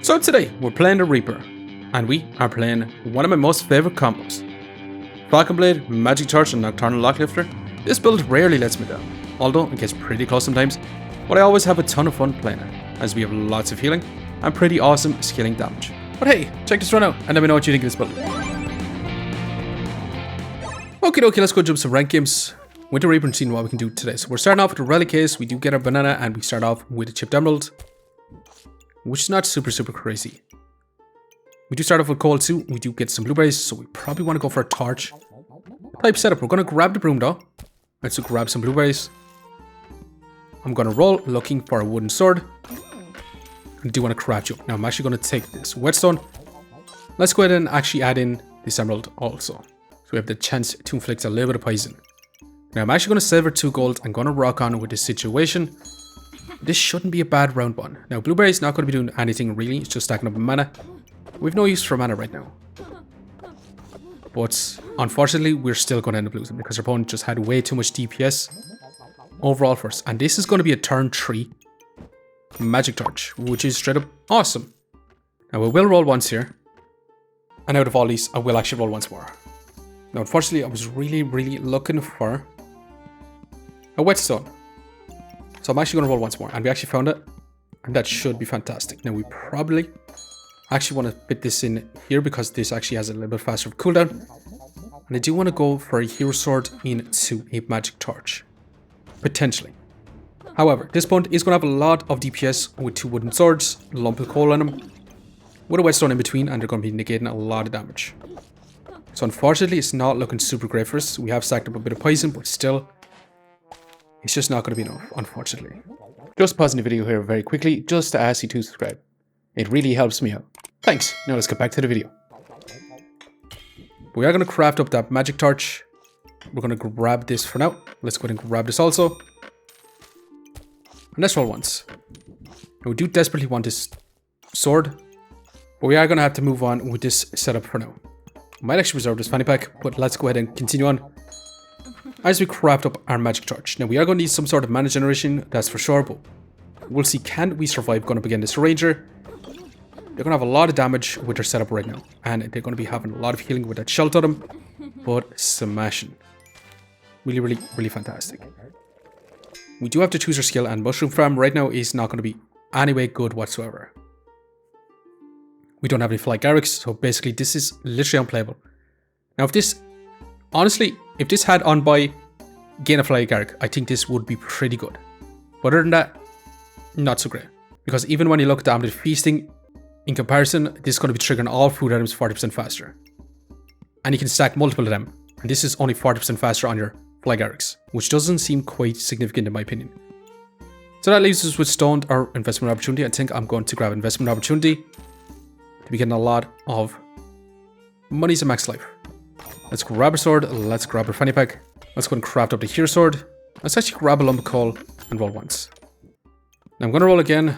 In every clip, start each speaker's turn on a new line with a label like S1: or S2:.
S1: So today, we're playing the Reaper, and we are playing one of my most favourite combos. Falcon Blade, Magic Torch and Nocturnal Locklifter. This build rarely lets me down, although it gets pretty close sometimes, but I always have a ton of fun playing it, as we have lots of healing, and pretty awesome scaling damage. But hey, check this run out, and let me know what you think of this build. Okay, let's go jump some rank games. Winter Reaper and seeing what we can do today. So we're starting off with a relic case, we do get our banana, and we start off with a chipped emerald, which is not super crazy. We do start off with coal too. We do get some blueberries, so we probably want to go for a torch type setup. We're going to grab the broom though. Let's grab some blueberries. I'm going to roll looking for a wooden sword. I do want to craft you. Now I'm actually going to take this whetstone. Let's go ahead and actually add in this emerald also, so we have the chance to inflict a little bit of poison. Now I'm actually going to silver 2 gold. I'm going to rock on with this situation. This shouldn't be a bad round one. Now, blueberry is not going to be doing anything really. It's just stacking up mana. We have no use for mana right now. But unfortunately, we're still going to end up losing because our opponent just had way too much DPS overall for us. And this is going to be a turn 3 Magic Torch, which is straight up awesome. Now, we will roll once here. And out of all these, I will actually roll once more. Now, unfortunately, I was really looking for a whetstone. So I'm actually going to roll once more, and we actually found it, and that should be fantastic. Now we probably actually want to fit this in here because this actually has a little bit faster cooldown, and I do want to go for a hero sword into a magic torch, potentially. However, this opponent is going to have a lot of DPS with 2 wooden swords, a lump of coal on them, with a whetstone in between, and they're going to be negating a lot of damage. So unfortunately, it's not looking super great for us. We have stacked up a bit of poison, but still, it's just not going to be enough, unfortunately. Just pausing the video here very quickly, just to ask you to subscribe. It really helps me out. Thanks. Now let's get back to the video. We are going to craft up that magic torch. We're going to grab this for now. Let's go ahead and grab this also. And let's roll once. Now we do desperately want this sword, but we are going to have to move on with this setup for now. I might actually reserve this fanny pack, but let's go ahead and continue on as we craft up our magic torch. Now we are going to need some sort of mana generation, that's for sure, but we'll see, can we survive going up against this ranger? They're going to have a lot of damage with their setup right now, and they're going to be having a lot of healing with that shell totem, but smashing. Really fantastic. We do have to choose our skill, and mushroom farm right now is not going to be anyway good whatsoever. We don't have any fly garricks, so basically this is literally unplayable. Now if this, honestly, if this had on by gain a fly garrick, I think this would be pretty good. But other than that, not so great. Because even when you look at the amulet feasting, in comparison, this is going to be triggering all food items 40% faster. And you can stack multiple of them. And this is only 40% faster on your fly garricks, which doesn't seem quite significant in my opinion. So that leaves us with stoned or investment opportunity. I think I'm going to grab investment opportunity to be getting a lot of monies in max life. Let's grab a sword, let's grab a fanny pack, let's go and craft up the hero sword. Let's actually grab a lump of coal and roll once. Now I'm going to roll again.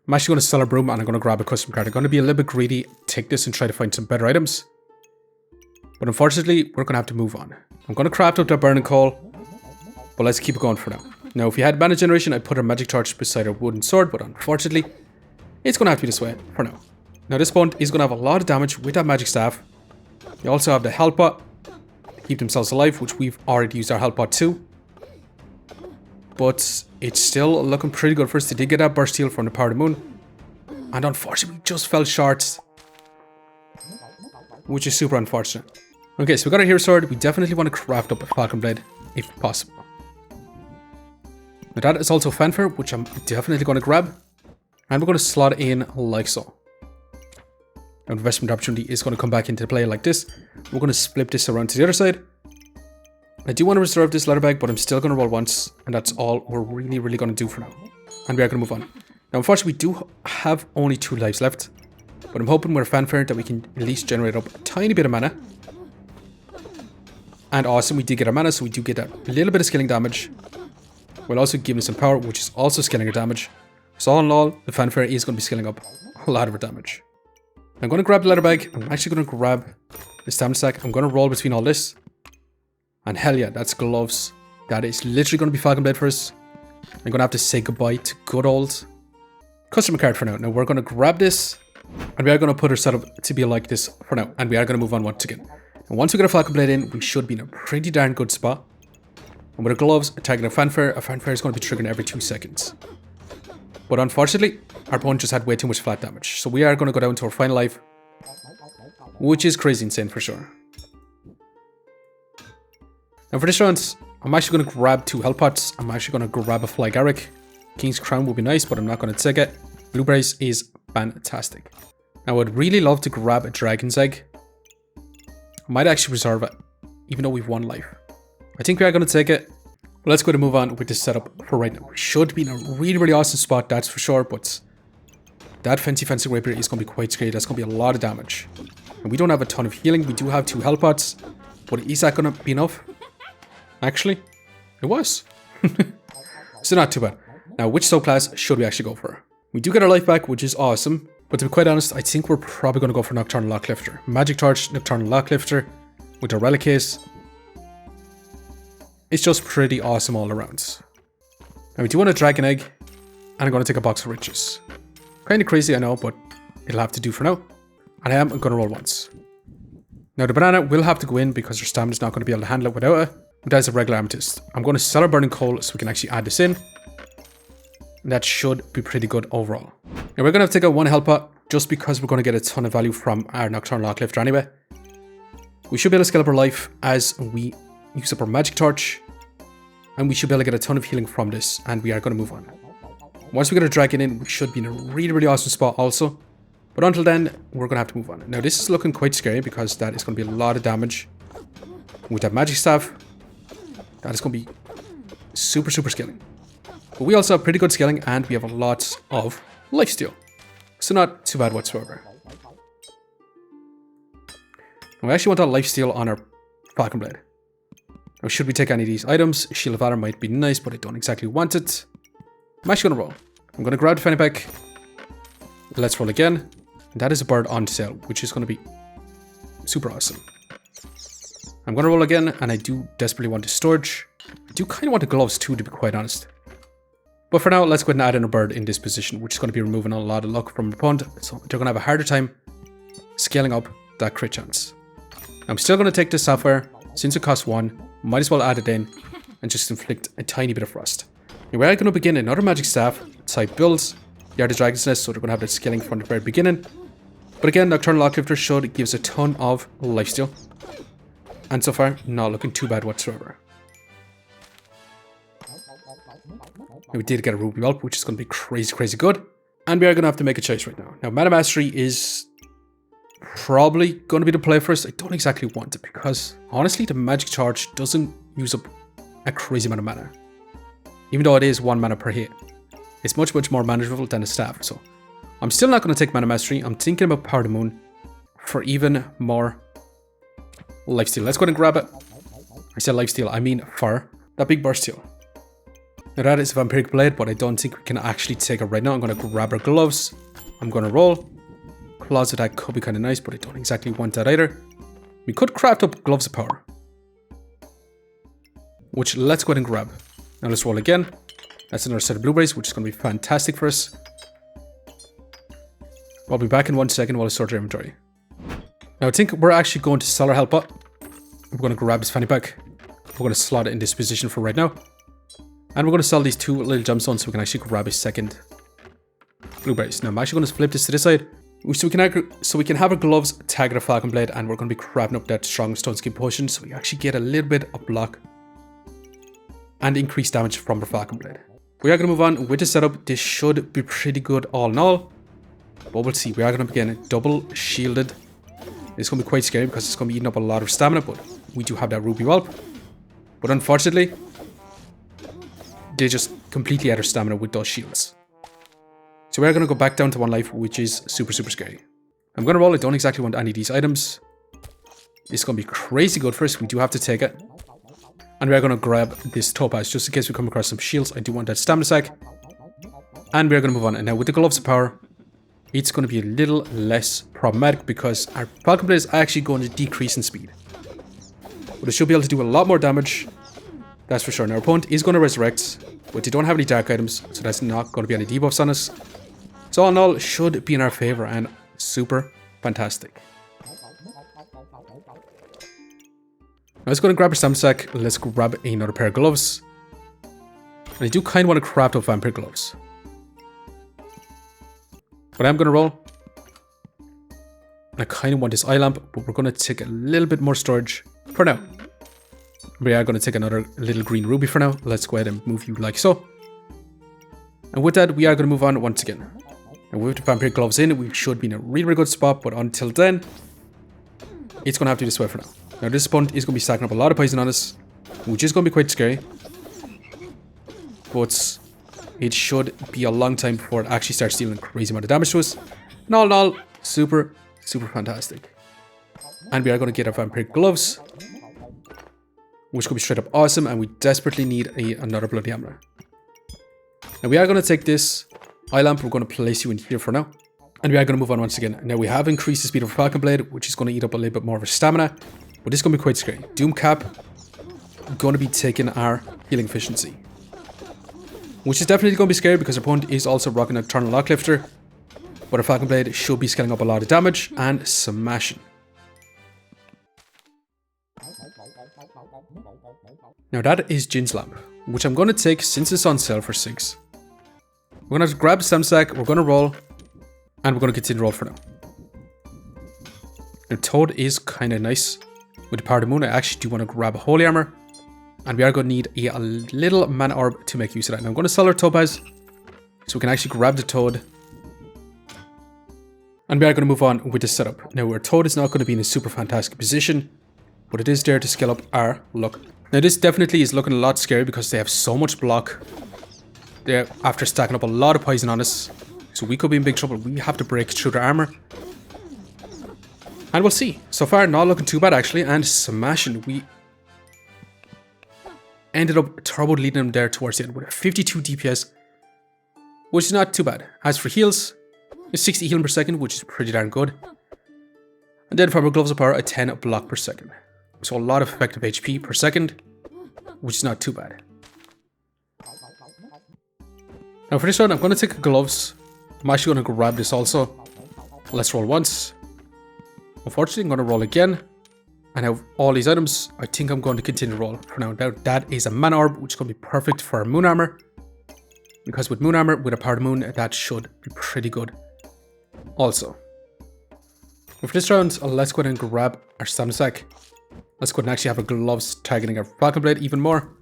S1: I'm actually going to sell a broom and I'm going to grab a custom card. I'm going to be a little bit greedy, take this and try to find some better items. But unfortunately, we're going to have to move on. I'm going to craft up that burning coal, but let's keep it going for now. Now if we had mana generation, I'd put our magic torch beside our wooden sword, but unfortunately, it's going to have to be this way for now. Now this opponent is going to have a lot of damage with that magic staff. They also have the health pot to keep themselves alive, which we've already used our health pot too. But it's still looking pretty good for us. They did get that burst heal from the power of the moon. And unfortunately, we just fell short, which is super unfortunate. Okay, so we got our hero sword. We definitely want to craft up a Falcon Blade if possible. Now that is also fanfare, which I'm definitely going to grab. And we're going to slot in like so. Investment opportunity is going to come back into play like this. We're going to split this around to the other side. I do want to reserve this leather bag, but I'm still going to roll once, and that's all we're really going to do for now. And we are going to move on. Now unfortunately we do have only 2 lives left, but I'm hoping with a fanfare that we can at least generate up a tiny bit of mana. And awesome, we did get our mana, so we do get a little bit of scaling damage. We'll also give us some power, which is also scaling our damage. So all in all, the fanfare is going to be scaling up a lot of our damage. I'm going to grab the leather bag. I'm actually going to grab the stamina stack. I'm going to roll between all this. And hell yeah, that's gloves. That is literally going to be Falcon Blade for us. I'm going to have to say goodbye to good old customer card for now. Now we're going to grab this. And we are going to put our setup to be like this for now. And we are going to move on once again. And once we get a Falcon Blade in, we should be in a pretty darn good spot. And with our gloves, attacking a fanfare is going to be triggering every 2 seconds. But unfortunately, our opponent just had way too much flat damage. So we are going to go down to our final life, which is crazy insane for sure. Now for this round, I'm actually going to grab 2 health pots. I'm actually going to grab a Fly Garrick. King's Crown would be nice, but I'm not going to take it. Blueberries is fantastic. Now I would really love to grab a Dragon's Egg. I might actually reserve it, even though we've 1 life. I think we are going to take it. But let's go ahead and move on with this setup for right now. We should be in a really, really awesome spot, that's for sure, but that fancy rapier is going to be quite scary. That's going to be a lot of damage. And we don't have a ton of healing. We do have 2 health pots, but is that going to be enough? Actually, it was. So not too bad. Now, which subclass should we actually go for? We do get our life back, which is awesome. But to be quite honest, I think we're probably going to go for Nocturnal Locklifter. Magic Torch, Nocturnal Locklifter with our Relic Case. It's just pretty awesome all around. Now we do want a Dragon Egg, and I'm going to take a Box of Riches. Kind of crazy, I know, but it'll have to do for now. And I am going to roll once. Now the banana will have to go in because our stamina's not going to be able to handle it without it. But that's a regular amethyst. I'm going to sell our burning coal so we can actually add this in. And that should be pretty good overall. Now we're going to have to take out 1 health pot just because we're going to get a ton of value from our Nocturnal Locklifter anyway. We should be able to scale up our life as we use up our Magic Torch. And we should be able to get a ton of healing from this. And we are going to move on. Once we get a dragon in, we should be in a really, really awesome spot also. But until then, we're going to have to move on. Now this is looking quite scary because that is going to be a lot of damage. With that Magic Staff, that is going to be super, super scaling. But we also have pretty good scaling and we have a lot of lifesteal. So not too bad whatsoever. And we actually want that lifesteal on our Falcon Blade. Now should we take any of these items? Shield of Valor might be nice, but I don't exactly want it. I'm actually going to roll. I'm going to grab the fanny pack. Let's roll again. And that is a bird on sale, which is going to be super awesome. I'm going to roll again, and I do desperately want the storage. I do kind of want the gloves too, to be quite honest. But for now, let's go ahead and add in a bird in this position, which is going to be removing a lot of luck from the opponent. So they're going to have a harder time scaling up that crit chance. I'm still going to take this sapphire. Since it costs 1, might as well add it in and just inflict a tiny bit of frost. Now we're going to begin another magic staff type builds. They are the Dragon's Nest, so they're going to have that scaling from the very beginning. But again, Nocturnal Locklifter should give us a ton of lifesteal. And so far, not looking too bad whatsoever. Now we did get a Ruby Whelp, which is going to be crazy, crazy good. And we are going to have to make a choice right now. Now, Mana Mastery is probably going to be the play for us. I don't exactly want it because, honestly, the Magic Torch doesn't use up a crazy amount of mana. Even though it is 1 mana per hit. It's much, much more manageable than a staff. So, I'm still not going to take Mana Mastery. I'm thinking about Power of the Moon for even more lifesteal. Let's go ahead and grab it. I said lifesteal, I mean for that big burst heal. Now that is a Vampiric Blade, but I don't think we can actually take it right now. I'm going to grab our gloves. I'm going to roll. Claws attack could be kind of nice, but I don't exactly want that either. We could craft up Gloves of Power, which let's go ahead and grab. Now let's roll again. That's another set of blueberries, which is going to be fantastic for us. I'll be back in 1 second while I sort our inventory. Now I think we're actually going to sell our health pot. We're going to grab this fanny pack. We're going to slot it in this position for right now. And we're going to sell these 2 little gemstones so we can actually grab a second blueberries. Now I'm actually going to flip this to this side. So we can have our gloves target a Falcon Blade, and we're going to be grabbing up that strong stone skin potion so we actually get a little bit of block and increased damage from our Falcon Blade. We are going to move on with the setup. This should be pretty good all in all. But we'll see. We are going to begin double shielded. It's going to be quite scary because it's going to be eating up a lot of stamina, but we do have that Ruby Whelp. But unfortunately, they just completely out of stamina with those shields. So we're going to go back down to 1 life, which is super, super scary. I'm going to roll. I don't exactly want any of these items. It's going to be crazy good for us. We do have to take it. And we're going to grab this topaz just in case we come across some shields. I do want that stamina sack. And we're going to move on. And now with the Gloves of Power, it's going to be a little less problematic because our Falcon Blade is actually going to decrease in speed. But it should be able to do a lot more damage. That's for sure. Now our opponent is going to resurrect, but they don't have any dark items, so that's not going to be any debuffs on us. So all in all, it should be in our favor, and super fantastic. Now let's go and grab our stamina sack. Let's grab another pair of gloves. And I do kind of want to craft up vampire gloves. But I'm going to roll. I kind of want this eye lamp, but we're going to take a little bit more storage for now. We are going to take another little green ruby for now. Let's go ahead and move you like so. And with that, we are going to move on once again. And with the vampire gloves in, we should be in a really, really good spot. But until then, it's going to have to be this way for now. Now this opponent is going to be stacking up a lot of poison on us, which is going to be quite scary. But it should be a long time before it actually starts dealing a crazy amount of damage to us. And all in all, super, super fantastic. And we are going to get our vampire gloves, which could be straight up awesome, and we desperately need another bloody hammer. Now we are going to take this eye lamp, we're going to place you in here for now. And we are going to move on once again. Now we have increased the speed of our Falcon Blade, which is going to eat up a little bit more of our stamina. But this is going to be quite scary. Doom Cap going to be taking our healing efficiency, which is definitely going to be scary because our opponent is also rocking a Nocturnal Locklifter. But our Falcon Blade should be scaling up a lot of damage and smashing. Now that is Jin's lamp, which I'm going to take since it's on sale for 6. We're going to grab the stem sack, we're going to roll, and we're going to continue to roll for now. Now Toad is kind of nice. With the power of the moon, I actually do want to grab a holy armor. And we are going to need a little mana orb to make use of that. Now I'm going to sell our topaz, so we can actually grab the toad. And we are going to move on with the setup. Now our toad is not going to be in a super fantastic position, but it is there to scale up our luck. Now this definitely is looking a lot scary because they have so much block. They're after stacking up a lot of poison on us. So we could be in big trouble. We have to break through their armor. And we'll see. So far, not looking too bad actually. And smashing. We ended up turbo leading them there towards the end with a 52 DPS, which is not too bad. As for heals, it's 60 healing per second, which is pretty darn good. And then from our gloves of power, a 10 block per second. So a lot of effective HP per second, which is not too bad. Now for this one, I'm going to take gloves. I'm actually going to grab this also. Let's roll once. Unfortunately, I'm going to roll again. And have all these items. I think I'm going to continue to roll for now. Now that is a mana orb, which is going to be perfect for our moon armor. Because with moon armor, with a power of the moon, that should be pretty good. Also, for this round, let's go ahead and grab our stamina sack. Let's go ahead and actually have our gloves targeting our Falcon Blade even more.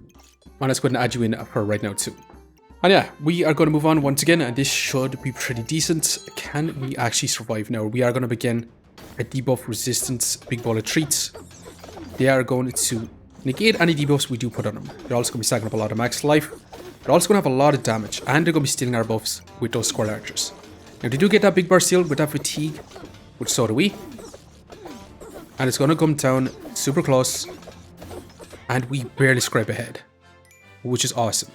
S1: And let's go ahead and add you in for right now too. And yeah, we are going to move on once again, and this should be pretty decent. Can we actually survive now? We are going to begin a debuff resistance big ball of treats. They are going to negate any debuffs we do put on them. They're also going to be stacking up a lot of max life. They're also going to have a lot of damage, and they're going to be stealing our buffs with those squirrel archers. Now they do get that big burst seal with that fatigue, which so do we. And it's going to come down super close, and we barely scrape ahead, which is awesome.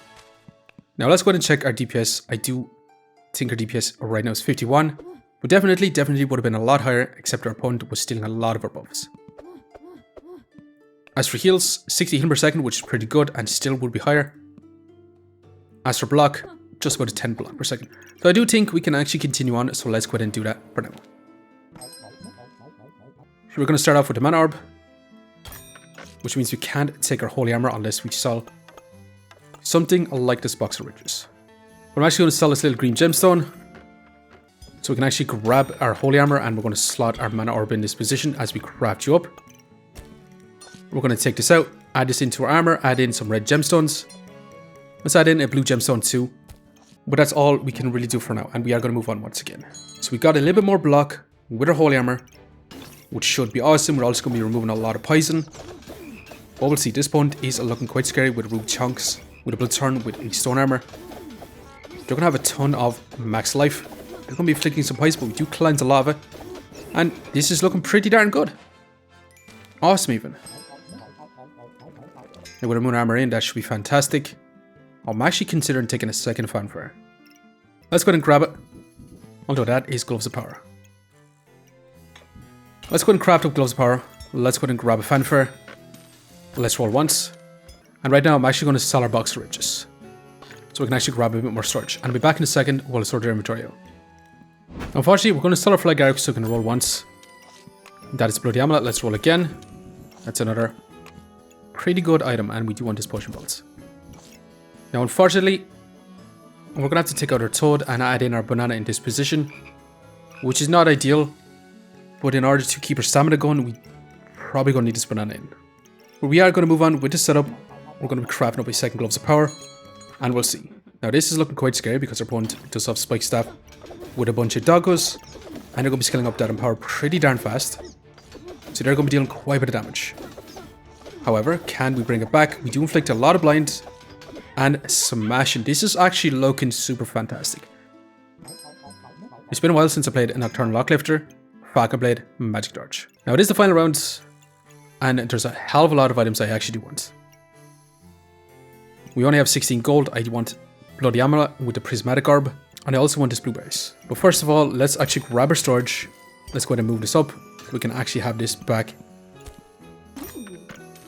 S1: Now let's go ahead and check our DPS. I do think our DPS right now is 51. But definitely would have been a lot higher, except our opponent was stealing a lot of our buffs. As for heals, 60 healing per second, which is pretty good, and still would be higher. As for block, just about a 10 block per second. So I do think we can actually continue on, so let's go ahead and do that for now. So we're going to start off with the mana orb, which means we can't take our holy armor unless we sell something like this box of riches. But I'm actually going to sell this little green gemstone. So we can actually grab our holy armor, and we're going to slot our mana orb in this position as we craft you up. We're going to take this out, add this into our armor, add in some red gemstones. Let's add in a blue gemstone too. But that's all we can really do for now, and we are going to move on once again. So we got a little bit more block with our holy armor, which should be awesome. We're also going to be removing a lot of poison. But we'll see, this point is looking quite scary with root chunks, with a blood turn, with a stone armor. They're going to have a ton of max life. They're going to be flicking some poison, but we do cleanse a lot of it. And this is looking pretty darn good. Awesome even. And with our moon armor in, that should be fantastic. I'm actually considering taking a second fanfare. Let's go ahead and grab it. Although that is gloves of power. Let's go ahead and craft up gloves of power. Let's go ahead and grab a fanfare. Let's roll once. And right now I'm actually going to sell our box of riches, so we can actually grab a bit more storage. And I'll be back in a second while I sort our inventory out. Unfortunately, we're going to sell our flag arc so we can roll once. That is Bloody Amulet. Let's roll again. That's another pretty good item, and we do want this potion bolts. Now, unfortunately, we're going to have to take out our toad and add in our banana in this position, which is not ideal, but in order to keep our stamina going, we probably going to need this banana in. But we are going to move on with this setup. We're going to be crafting up a second Gloves of Power, and we'll see. Now, this is looking quite scary because our opponent does have Spike Staff with a bunch of doggos, and they're going to be scaling up that in power pretty darn fast. So they're going to be dealing quite a bit of damage. However, can we bring it back? We do inflict a lot of blind and smashing. This is actually looking super fantastic. It's been a while since I played a Nocturnal Locklifter, Falcon Blade, Magic Torch. Now it is the final round, and there's a hell of a lot of items I actually do want. We only have 16 gold. I want Bloody Amulet with the Prismatic Orb, and I also want this blueberries. But first of all, let's actually grab our storage. Let's go ahead and move this up so we can actually have this back.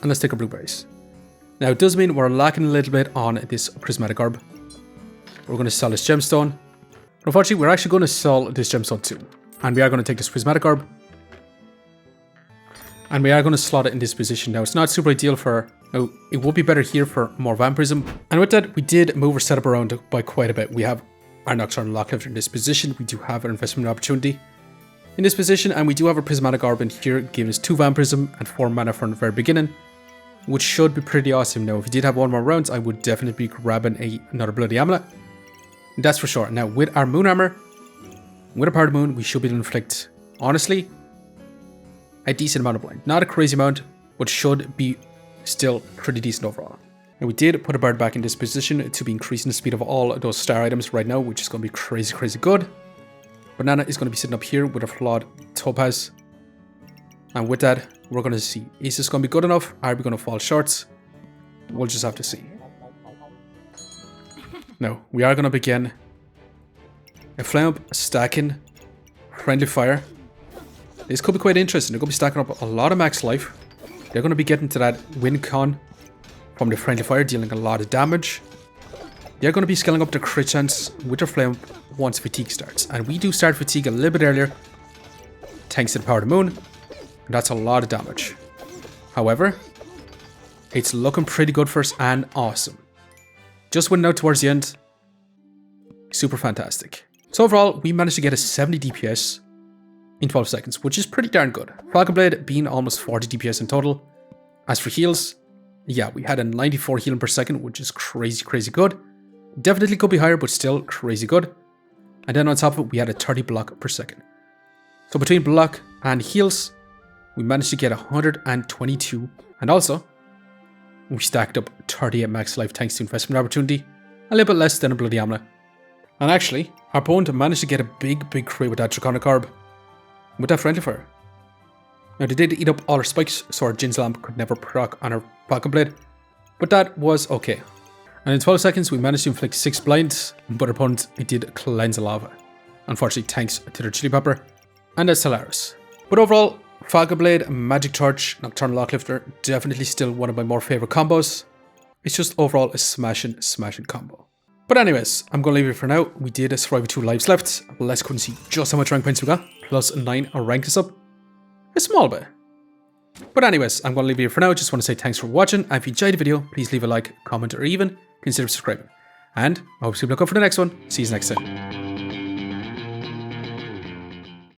S1: And let's take our blueberries. Now it does mean we're lacking a little bit on this Prismatic Orb. We're going to sell this gemstone. But unfortunately, we're actually going to sell this gemstone too. And we are going to take this Prismatic Orb. And we are going to slot it in this position. Now it's not super ideal for... No, it would be better here for more vampirism. And with that, we did move our setup around by quite a bit. We have our Nocturnal Locklifter in this position. We do have our investment opportunity in this position. And we do have a Prismatic Orb in here, giving us 2 vampirism and 4 mana from the very beginning, which should be pretty awesome. Now, if we did have 1 more rounds, I would definitely be grabbing another Bloody Amulet. That's for sure. Now, with our Moon Armor, with a Power of the Moon, we should be able to inflict, honestly, a decent amount of blind. Not a crazy amount, but should be still pretty decent overall. Now, we did put a bird back in this position to be increasing the speed of all of those star items right now, which is going to be crazy, crazy good. Banana is going to be sitting up here with a flawed topaz. And with that, we're going to see, is this going to be good enough? Are we going to fall short? We'll just have to see. Now, we are going to begin a flame up, stacking, friendly fire. This could be quite interesting. They're going to be stacking up a lot of max life. They're going to be getting to that win con from the friendly fire, dealing a lot of damage. They're going to be scaling up their crit chance with their flame up once fatigue starts. And we do start fatigue a little bit earlier, thanks to the Power of the Moon. That's a lot of damage. However, it's looking pretty good for us and awesome. Just winning out towards the end. Super fantastic. So overall, we managed to get a 70 DPS in 12 seconds, which is pretty darn good. Falcon Blade being almost 40 DPS in total. As for heals, yeah, we had a 94 healing per second, which is crazy, crazy good. Definitely could be higher, but still crazy good. And then on top of it, we had a 30 block per second. So between block and heals, we managed to get 122. And also, we stacked up 38 max life thanks to investment opportunity. A little bit less than a Bloody Amulet. And actually, our opponent managed to get a big, big crit with that Draconic Orb. With that friendly fire. Now they did eat up all our spikes, so our Jin's Lamp could never proc on our Falcon Blade. But that was okay. And in 12 seconds, we managed to inflict 6 blinds, but our opponent did cleanse the lava. Unfortunately, thanks to their Chili Pepper. And that's hilarious. But overall, Falcon Blade, Magic Torch, Nocturnal Locklifter, definitely still one of my more favorite combos. It's just overall a smashing combo. But anyways, I'm going to leave it for now. We did survive with 2 lives left. Let's go and see just how much rank points we got. Plus 9 our rank is up. A small bit. But anyways, I'm going to leave it here for now. Just want to say thanks for watching. And if you enjoyed the video, please leave a like, comment, or even consider subscribing. And I hope you look out for the next one. See you next time.